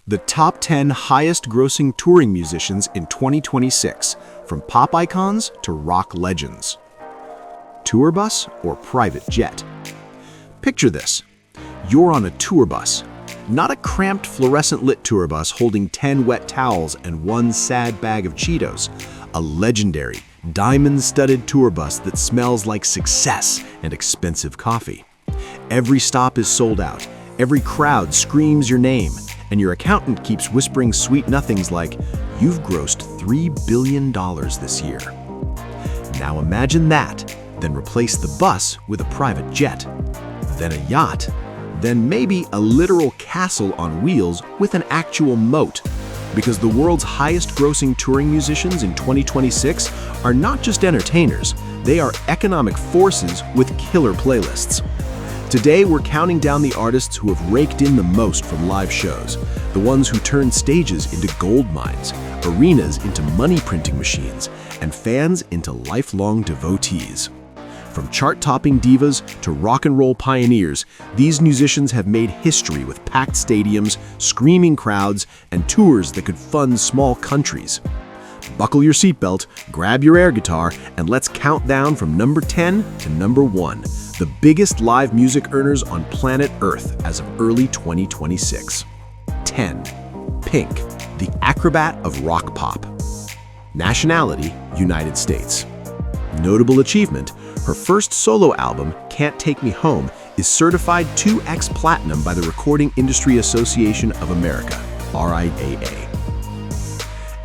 The top 10 highest-grossing touring musicians in 2026, from pop icons to rock legends. Tour bus or private jet? Picture this. You're on a tour bus. Not a cramped fluorescent-lit tour bus holding 10 wet towels and one sad bag of Cheetos. A legendary, diamond-studded tour bus that smells like success and expensive coffee. Every stop is sold out. Every crowd screams your name. And your accountant keeps whispering sweet nothings like, "You've grossed $3 billion this year." Now imagine that, then replace the bus with a private jet, then a yacht, then maybe a literal castle on wheels with an actual moat. Because the world's highest-grossing touring musicians in 2026 are not just entertainers, they are economic forces with killer playlists. Today, we're counting down the artists who have raked in the most from live shows, the ones who turn stages into gold mines, arenas into money-printing machines, and fans into lifelong devotees. From chart-topping divas to rock and roll pioneers, these musicians have made history with packed stadiums, screaming crowds, and tours that could fund small countries. Buckle your seatbelt, grab your air guitar, and let's count down from number 10 to number 1, the biggest live music earners on planet Earth as of early 2026. 10. Pink, the acrobat of rock pop. Nationality, United States. Notable achievement, her first solo album, Can't Take Me Home, is certified 2X Platinum by the Recording Industry Association of America, RIAA.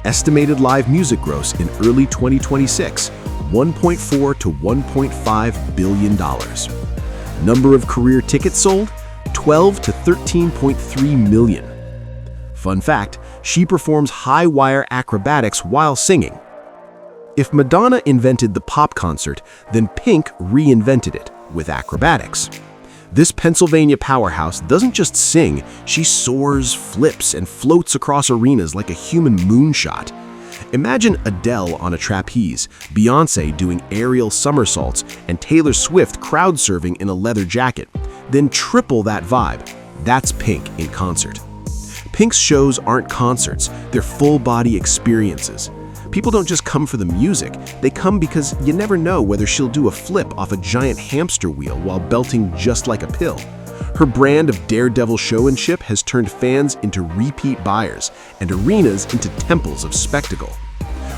Estimated live music gross in early 2026, $1.4 to $1.5 billion. Number of career tickets sold, 12 to 13.3 million. Fun fact, she performs high-wire acrobatics while singing. If Madonna invented the pop concert, then Pink reinvented it with acrobatics. This Pennsylvania powerhouse doesn't just sing, she soars, flips, and floats across arenas like a human moonshot. Imagine Adele on a trapeze, Beyonce doing aerial somersaults, and Taylor Swift crowd-surfing in a leather jacket. Then triple that vibe. That's Pink in concert. Pink's shows aren't concerts, they're full-body experiences. People don't just come for the music, they come because you never know whether she'll do a flip off a giant hamster wheel while belting just like a pill. Her brand of daredevil showmanship has turned fans into repeat buyers and arenas into temples of spectacle.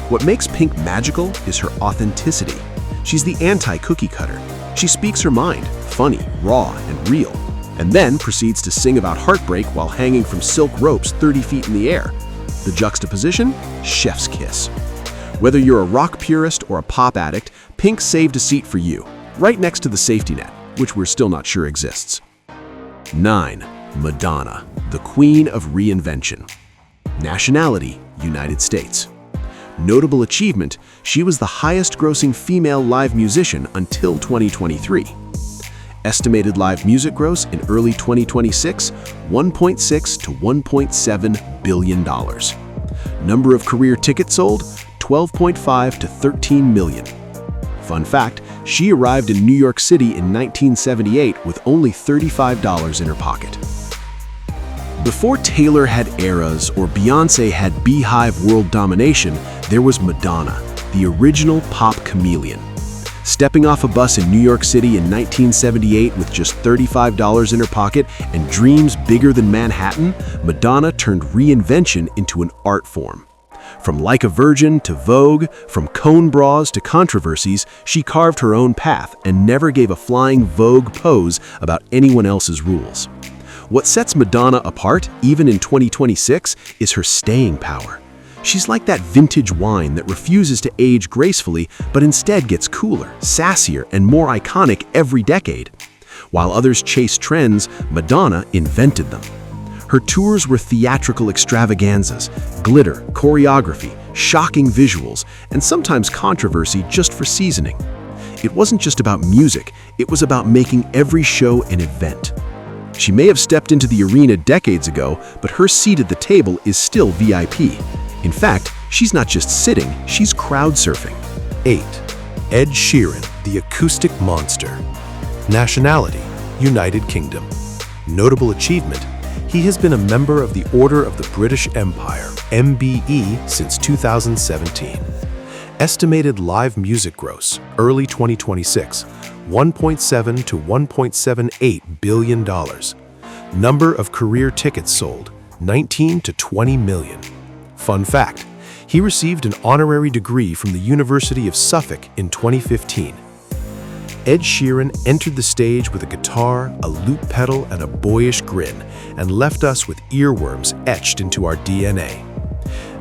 What makes Pink magical is her authenticity. She's the anti-cookie cutter. She speaks her mind, funny, raw, and real, and then proceeds to sing about heartbreak while hanging from silk ropes 30 feet in the air. The juxtaposition? Chef's kiss. Whether you're a rock purist or a pop addict, Pink saved a seat for you, right next to the safety net, which we're still not sure exists. 9. Madonna, the queen of reinvention. Nationality, United States. Notable achievement, she was the highest-grossing female live musician until 2023. Estimated live music gross in early 2026, $1.6 to $1.7 billion. Number of career tickets sold, 12.5 to 13 million. Fun fact, she arrived in New York City in 1978 with only $35 in her pocket. Before Taylor had eras or Beyonce had Beehive world domination, there was Madonna, the original pop chameleon. Stepping off a bus in New York City in 1978 with just $35 in her pocket and dreams bigger than Manhattan, Madonna turned reinvention into an art form. From Like a Virgin to Vogue, from cone bras to controversies, she carved her own path and never gave a flying Vogue pose about anyone else's rules. What sets Madonna apart, even in 2026, is her staying power. She's like that vintage wine that refuses to age gracefully, but instead gets cooler, sassier, and more iconic every decade. While others chase trends, Madonna invented them. Her tours were theatrical extravaganzas, glitter, choreography, shocking visuals, and sometimes controversy just for seasoning. It wasn't just about music, it was about making every show an event. She may have stepped into the arena decades ago, but her seat at the table is still VIP. In fact, she's not just sitting, she's crowd surfing. 8. Ed Sheeran, the acoustic monster. Nationality, United Kingdom. Notable achievement, He has been a member of the Order of the British Empire, MBE, since 2017. Estimated live music gross, early 2026, $1.7 to $1.78 billion. Number of career tickets sold, 19 to 20 million. Fun fact, he received an honorary degree from the University of Suffolk in 2015. Ed Sheeran entered the stage with a guitar, a loop pedal, and a boyish grin, and left us with earworms etched into our DNA.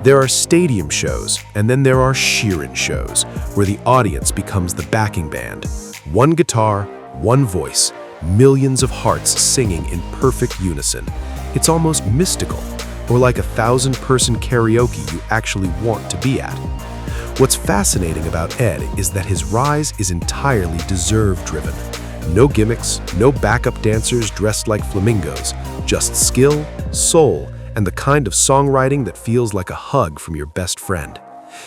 There are stadium shows, and then there are Sheeran shows, where the audience becomes the backing band. One guitar, one voice, millions of hearts singing in perfect unison. It's almost mystical, or like a 1,000-person karaoke you actually want to be at. What's fascinating about Ed is that his rise is entirely deserve-driven. No gimmicks, no backup dancers dressed like flamingos, just skill, soul, and the kind of songwriting that feels like a hug from your best friend.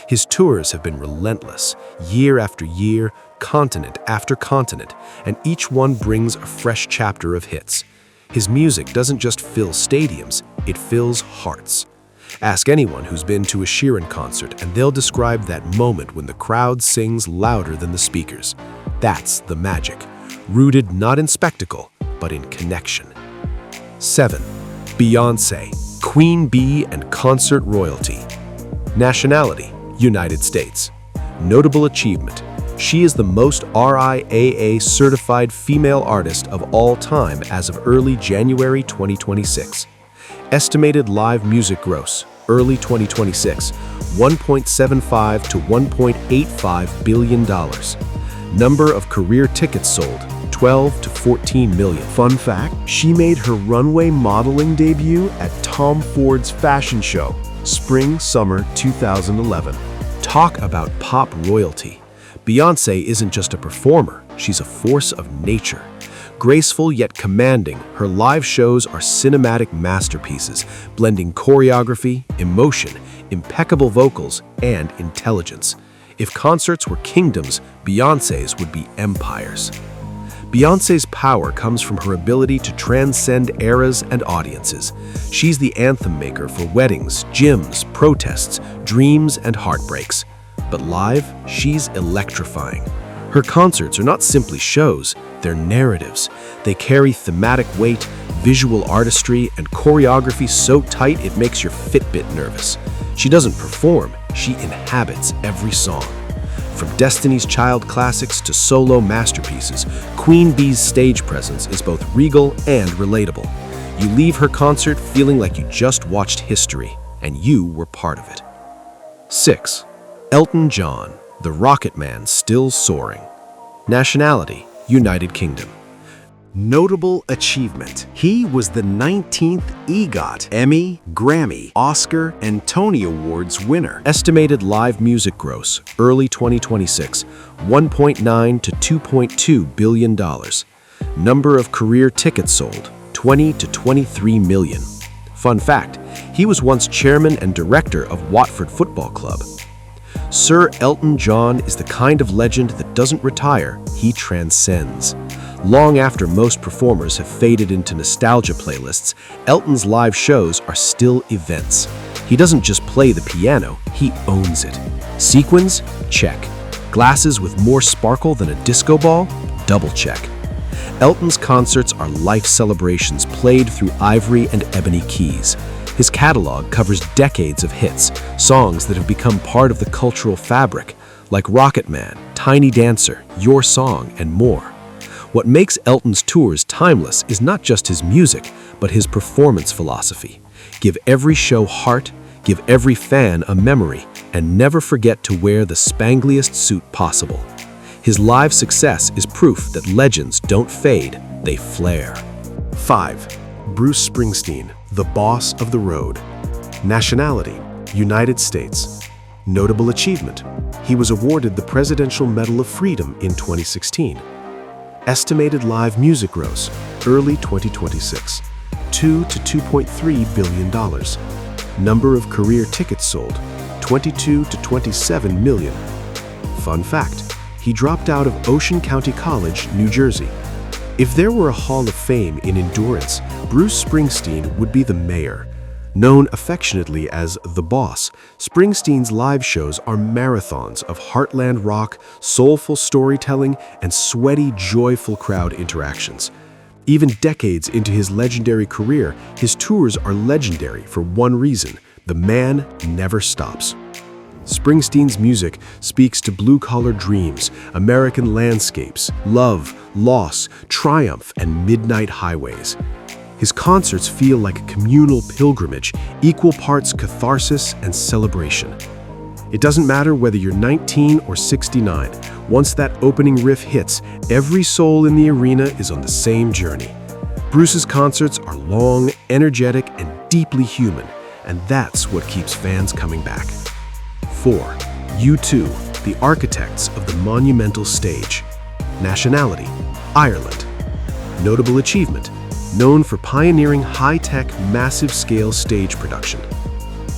His tours have been relentless, year after year, continent after continent, and each one brings a fresh chapter of hits. His music doesn't just fill stadiums, it fills hearts. Ask anyone who's been to a Sheeran concert and they'll describe that moment when the crowd sings louder than the speakers. That's the magic, rooted not in spectacle, but in connection. 7. Beyoncé, Queen Bee and concert royalty. Nationality, United States. Notable achievement, she is the most RIAA certified female artist of all time as of early January 2026. Estimated live music gross, early 2026, $1.75 to $1.85 billion. Number of career tickets sold, 12 to 14 million. Fun fact, she made her runway modeling debut at Tom Ford's fashion show, Spring/Summer 2011. Talk about pop royalty. Beyoncé isn't just a performer, she's a force of nature. Graceful yet commanding, her live shows are cinematic masterpieces, blending choreography, emotion, impeccable vocals, and intelligence. If concerts were kingdoms, Beyoncé's would be empires. Beyoncé's power comes from her ability to transcend eras and audiences. She's the anthem maker for weddings, gyms, protests, dreams, and heartbreaks. But live, she's electrifying. Her concerts are not simply shows, they're narratives. They carry thematic weight, visual artistry, and choreography so tight it makes your Fitbit nervous. She doesn't perform, she inhabits every song. From Destiny's Child classics to solo masterpieces, Queen Bee's stage presence is both regal and relatable. You leave her concert feeling like you just watched history, and you were part of it. 6. Elton John, the Rocket Man still soaring. Nationality, United Kingdom. Notable achievement. He was the 19th EGOT, Emmy, Grammy, Oscar, and Tony Awards winner. Estimated live music gross, early 2026, $1.9 to $2.2 billion. Number of career tickets sold, 20 to 23 million. Fun fact, he was once chairman and director of Watford Football Club. Sir Elton John is the kind of legend that doesn't retire, he transcends. Long after most performers have faded into nostalgia playlists, Elton's live shows are still events. He doesn't just play the piano, he owns it. Sequins? Check. Glasses with more sparkle than a disco ball? Double check. Elton's concerts are life celebrations played through ivory and ebony keys. His catalog covers decades of hits, songs that have become part of the cultural fabric, like Rocket Man, Tiny Dancer, Your Song, and more. What makes Elton's tours timeless is not just his music, but his performance philosophy. Give every show heart, give every fan a memory, and never forget to wear the spangliest suit possible. His live success is proof that legends don't fade, they flare. 5. Bruce Springsteen, the boss of the road. Nationality, United States. Notable achievement, he was awarded the Presidential Medal of Freedom in 2016. Estimated live music gross, early 2026, $2 to $2.3 billion. Number of career tickets sold, 22 to 27 million. Fun fact, he dropped out of Ocean County College, New Jersey. If there were a Hall of Fame in endurance, Bruce Springsteen would be the mayor. Known affectionately as The Boss, Springsteen's live shows are marathons of heartland rock, soulful storytelling, and sweaty, joyful crowd interactions. Even decades into his legendary career, his tours are legendary for one reason: the man never stops. Springsteen's music speaks to blue-collar dreams, American landscapes, love, loss, triumph, and midnight highways. His concerts feel like a communal pilgrimage, equal parts catharsis and celebration. It doesn't matter whether you're 19 or 69. Once that opening riff hits, every soul in the arena is on the same journey. Bruce's concerts are long, energetic, and deeply human, and that's what keeps fans coming back. 4. U2, the architects of the monumental stage. Nationality: Ireland. Notable achievement: known for pioneering high-tech, massive-scale stage production.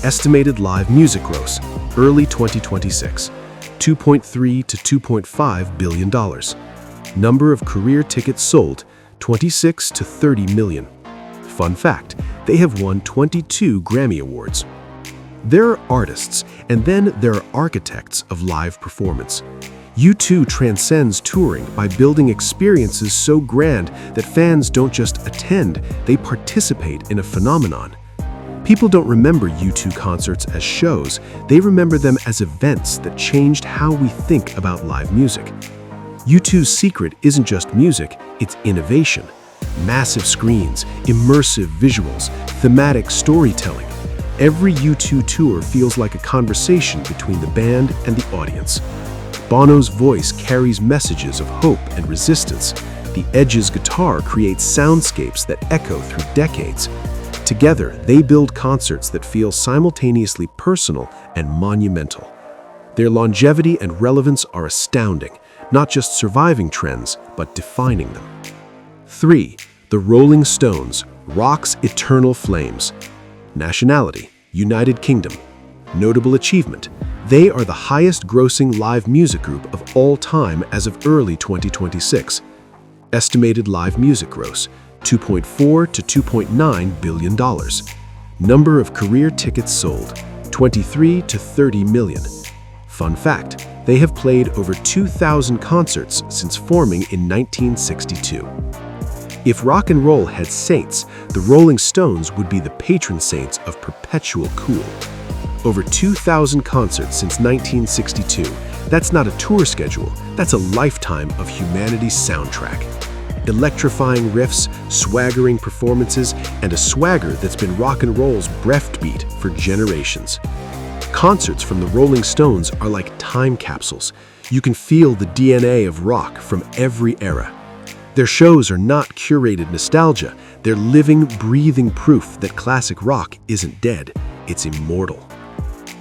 Estimated live music gross, early 2026, $2.3 to $2.5 billion. Number of career tickets sold, 26 to 30 million. Fun fact, they have won 22 Grammy Awards. There are artists, and then there are architects of live performance. U2 transcends touring by building experiences so grand that fans don't just attend, they participate in a phenomenon. People don't remember U2 concerts as shows, they remember them as events that changed how we think about live music. U2's secret isn't just music, it's innovation. Massive screens, immersive visuals, thematic storytelling. Every U2 tour feels like a conversation between the band and the audience. Bono's voice carries messages of hope and resistance. The Edge's guitar creates soundscapes that echo through decades. Together, they build concerts that feel simultaneously personal and monumental. Their longevity and relevance are astounding, not just surviving trends, but defining them. 3. The Rolling Stones, rock's eternal flames. Nationality: United Kingdom. Notable achievement: they are the highest-grossing live music group of all time as of early 2026. Estimated live music gross, $2.4 to $2.9 billion. Number of career tickets sold, 23 to 30 million. Fun fact, they have played over 2,000 concerts since forming in 1962. If rock and roll had saints, the Rolling Stones would be the patron saints of perpetual cool. Over 2,000 concerts since 1962. That's not a tour schedule, that's a lifetime of humanity's soundtrack. Electrifying riffs, swaggering performances, and a swagger that's been rock and roll's breastbeat for generations. Concerts from the Rolling Stones are like time capsules. You can feel the DNA of rock from every era. Their shows are not curated nostalgia, they're living, breathing proof that classic rock isn't dead, it's immortal.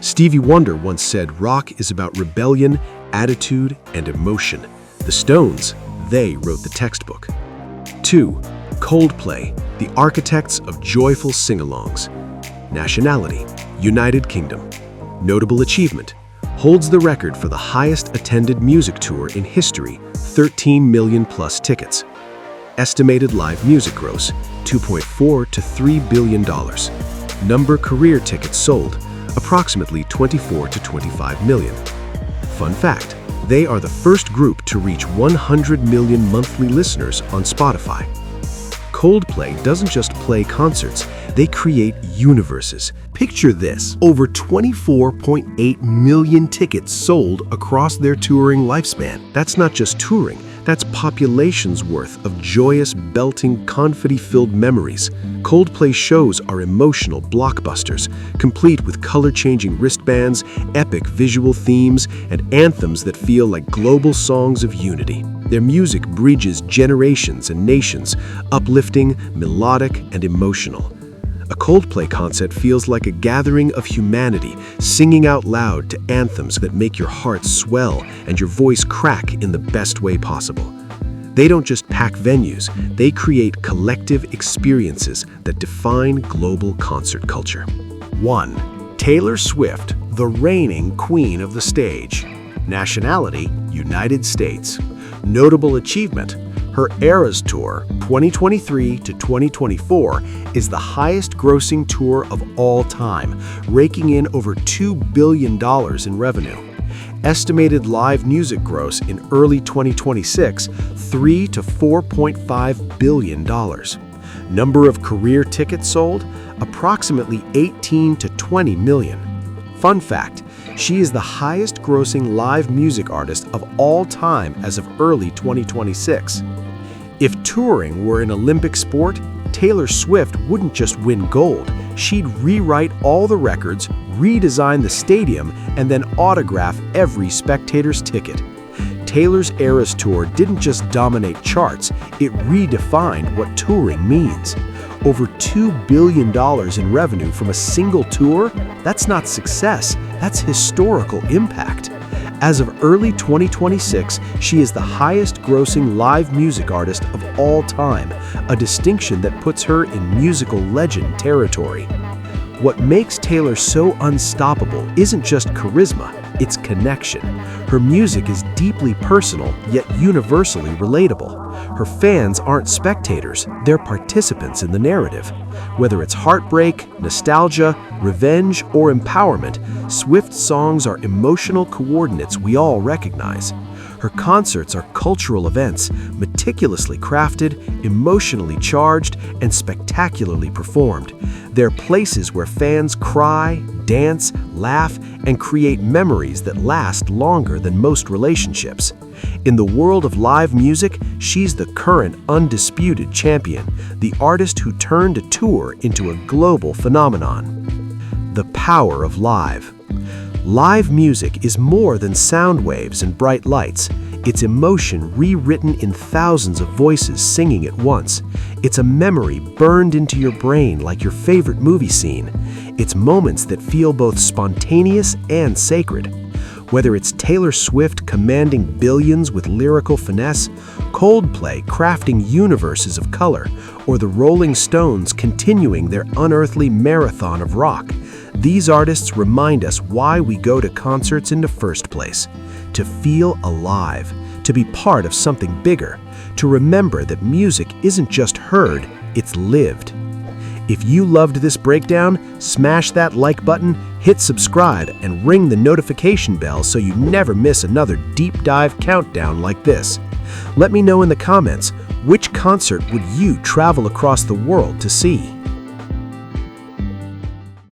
Stevie Wonder once said rock is about rebellion, attitude, and emotion. The Stones, they wrote the textbook. 2. Coldplay, the architects of joyful sing-alongs. Nationality: United Kingdom. Notable achievement: holds the record for the highest attended music tour in history, 13 million plus tickets. Estimated live music gross, $2.4 to $3 billion. Number career tickets sold, approximately 24 to 25 million. Fun fact, they are the first group to reach 100 million monthly listeners on Spotify. Coldplay doesn't just play concerts, they create universes. Picture this, over 24.8 million tickets sold across their touring lifespan. That's not just touring, that's populations worth of joyous, belting, confetti-filled memories. Coldplay shows are emotional blockbusters, complete with color-changing wristbands, epic visual themes, and anthems that feel like global songs of unity. Their music bridges generations and nations, uplifting, melodic, and emotional. A Coldplay concert feels like a gathering of humanity, singing out loud to anthems that make your heart swell and your voice crack in the best way possible. They don't just pack venues, they create collective experiences that define global concert culture. 1. Taylor Swift, the reigning queen of the stage. Nationality: United States. Notable achievement: Her Eras Tour, 2023 to 2024, is the highest-grossing tour of all time, raking in over $2 billion in revenue. Estimated live music gross in early 2026, $3 to $4.5 billion. Number of career tickets sold, approximately 18 to 20 million. Fun fact, she is the highest-grossing live music artist of all time as of early 2026. If touring were an Olympic sport, Taylor Swift wouldn't just win gold, she'd rewrite all the records, redesign the stadium, and then autograph every spectator's ticket. Taylor's Eras Tour didn't just dominate charts, it redefined what touring means. Over $2 billion in revenue from a single tour? That's not success, that's historical impact. As of early 2026, she is the highest-grossing live music artist of all time, a distinction that puts her in musical legend territory. What makes Taylor so unstoppable isn't just charisma, it's connection. Her music is deeply personal, yet universally relatable. Her fans aren't spectators, they're participants in the narrative. Whether it's heartbreak, nostalgia, revenge, or empowerment, Swift's songs are emotional coordinates we all recognize. Her concerts are cultural events, meticulously crafted, emotionally charged, and spectacularly performed. They're places where fans cry, dance, laugh, and create memories that last longer than most relationships. In the world of live music, she's the current undisputed champion, the artist who turned a tour into a global phenomenon. The power of live. Live music is more than sound waves and bright lights. It's emotion rewritten in thousands of voices singing at once. It's a memory burned into your brain like your favorite movie scene. It's moments that feel both spontaneous and sacred. Whether it's Taylor Swift commanding billions with lyrical finesse, Coldplay crafting universes of color, or the Rolling Stones continuing their unearthly marathon of rock, these artists remind us why we go to concerts in the first place. To feel alive, to be part of something bigger, to remember that music isn't just heard, it's lived. If you loved this breakdown, smash that like button, hit subscribe, and ring the notification bell so you never miss another deep dive countdown like this. Let me know in the comments, which concert would you travel across the world to see?